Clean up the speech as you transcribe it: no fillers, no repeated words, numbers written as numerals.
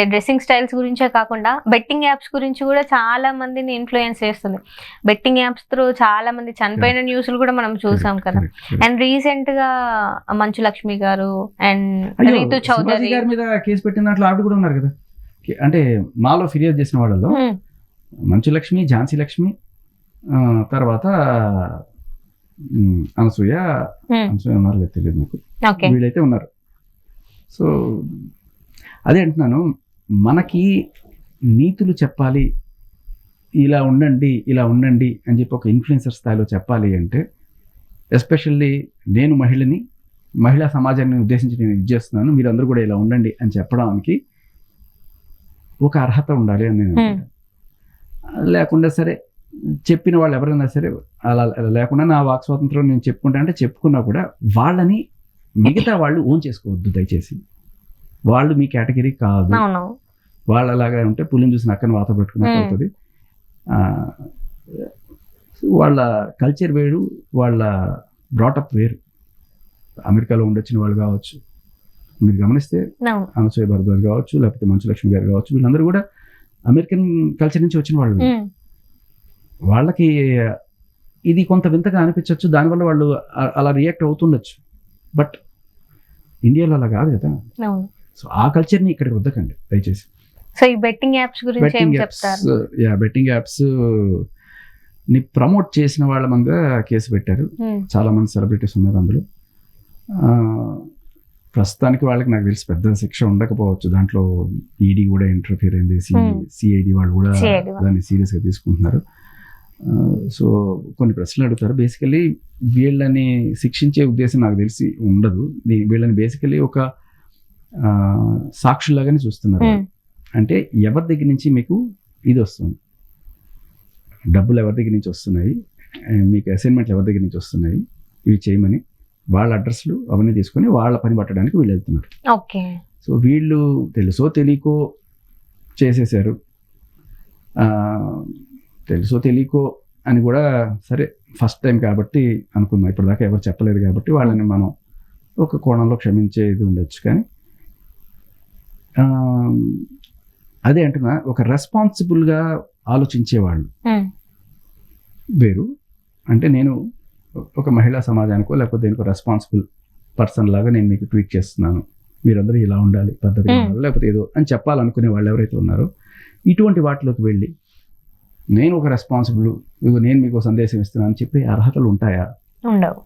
Dressing styles గురించే కాకుండా betting apps గురించి కూడా చాలా మందిని ఇన్ఫ్లుయెన్స్ చేస్తుంది. బెట్టింగ్ యాప్స్ త్రూ చాలా మంది చనిపోయిన న్యూస్లు కూడా మనం చూసాం కదా. అండ్ రీసెంట్ గా మంచు లక్ష్మి గారు అండ్ రీతు చౌదరి గారి మీద కేసు పెట్టిన దాంట్లో ఆవిడ కూడా ఉన్నారు కదా. అంటే మాలో ఫిర్యాదు చేసిన వాళ్ళలో మంచు లక్ష్మి, ఝాన్సీ లక్ష్మి, తర్వాత అనసూయ ఉన్నారు లేదు తెలియదు నాకు, వీళ్ళైతే ఉన్నారు. సో అదే అంటున్నాను, మనకి నీతులు చెప్పాలి, ఇలా ఉండండి అని చెప్పి ఒక ఇన్ఫ్లుయెన్సర్ స్థాయిలో చెప్పాలి అంటే, ఎస్పెషల్లీ నేను మహిళా సమాజాన్ని ఉద్దేశించి నేను ఇది చేస్తున్నాను, మీరందరూ కూడా ఇలా ఉండండి అని చెప్పడానికి ఒక అర్హత ఉండాలి అని నేను లేకుండా సరే చెప్పిన వాళ్ళు ఎవరైనా సరే అలా లేకుండా నా వాక్ స్వాతంత్రం నేను చెప్పుకుంటా అంటే చెప్పుకున్నా కూడా వాళ్ళని మిగతా వాళ్ళు ఓన్ చేసుకోవద్దు దయచేసి. వాళ్ళు మీ కేటగిరీ కాదు. వాళ్ళు అలాగా ఉంటే పులిని చూసి నక్కని వాత పెట్టుకున్నట్టు అవుతుంది. వాళ్ళ కల్చర్ వేరు, వాళ్ళ బ్రాటప్ వేరు. అమెరికాలో ఉండొచ్చిన వాళ్ళు కావచ్చు, మీరు గమనిస్తే అనసూయ భరద్వాజ్ కావచ్చు, లేకపోతే మంచు లక్ష్మి గారు కావచ్చు, వీళ్ళందరూ కూడా అమెరికన్ కల్చర్ నుంచి వచ్చిన వాళ్ళు. వాళ్ళకి ఇది కొంత వింతగా అనిపించవచ్చు, దానివల్ల వాళ్ళు అలా రియాక్ట్ అవుతుండొచ్చు. బట్ ఇండియాలో అలా కాదు కదా. సో ఆ కల్చర్ని ఇక్కడికి వద్దకండి దయచేసి. సో ఈ బెట్టింగ్ యాప్స్ గురించి ఏం చెప్తారు? బెట్టింగ్ యాప్స్ ని ప్రమోట్ చేసిన వాళ్ళ మీద కేసు పెట్టారు. చాలా మంది సెలబ్రిటీస్ ఉన్నారు అందులో. ప్రస్తుతానికి వాళ్ళకి నాకు తెలిసి పెద్ద శిక్ష ఉండకపోవచ్చు. దాంట్లో ఈడీ కూడా ఇంటర్ఫియర్ అయింది, సిఐడి వాళ్ళు కూడా దాన్ని సీరియస్గా తీసుకుంటున్నారు. సో కొన్ని ప్రశ్నలు అడుగుతారు. బేసికలీ వీళ్ళని శిక్షించే ఉద్దేశం నాకు తెలిసి ఉండదు. వీళ్ళని బేసికలీ ఒక సాక్షులాగానే చూస్తున్నారు. అంటే ఎవరి దగ్గర నుంచి మీకు ఇది వస్తుంది, డబ్బులు ఎవరి దగ్గర నుంచి వస్తున్నాయి, మీకు అసైన్మెంట్లు ఎవరి దగ్గర నుంచి వస్తున్నాయి, ఇవి చేయమని వాళ్ళ అడ్రస్లు అవన్నీ తీసుకొని వాళ్ళ పని పట్టడానికి వీళ్ళు వెళ్తున్నారు. సో వీళ్ళు తెలుసో తెలియకో చేసేసారు. తెలుసో తెలియకో అని కూడా సరే ఫస్ట్ టైం కాబట్టి అనుకుందాం, ఇప్పటిదాకా ఎవరు చెప్పలేదు కాబట్టి వాళ్ళని మనం ఒక కోణంలో క్షమించేది ఉండొచ్చు. కానీ అదే అంటున్నా, ఒక రెస్పాన్సిబుల్గా ఆలోచించేవాళ్ళు వేరు. అంటే నేను ఒక మహిళా సమాజానికో లేకపోతే దేనికో రెస్పాన్సిబుల్ పర్సన్ లాగా నేను మీకు ట్వీట్ చేస్తున్నాను, మీరందరూ ఇలా ఉండాలి, పద్ధతిగా ఉండాలి, లేకపోతే ఏదో అని చెప్పాలనుకునే వాళ్ళు ఎవరైతే ఉన్నారో ఇటువంటి వాటిలోకి వెళ్ళి నేను ఒక రెస్పాన్సిబుల్, నేను మీకు సందేశం ఇస్తున్నాను అని చెప్పి అర్హతలు ఉంటాయా? ఉండవు.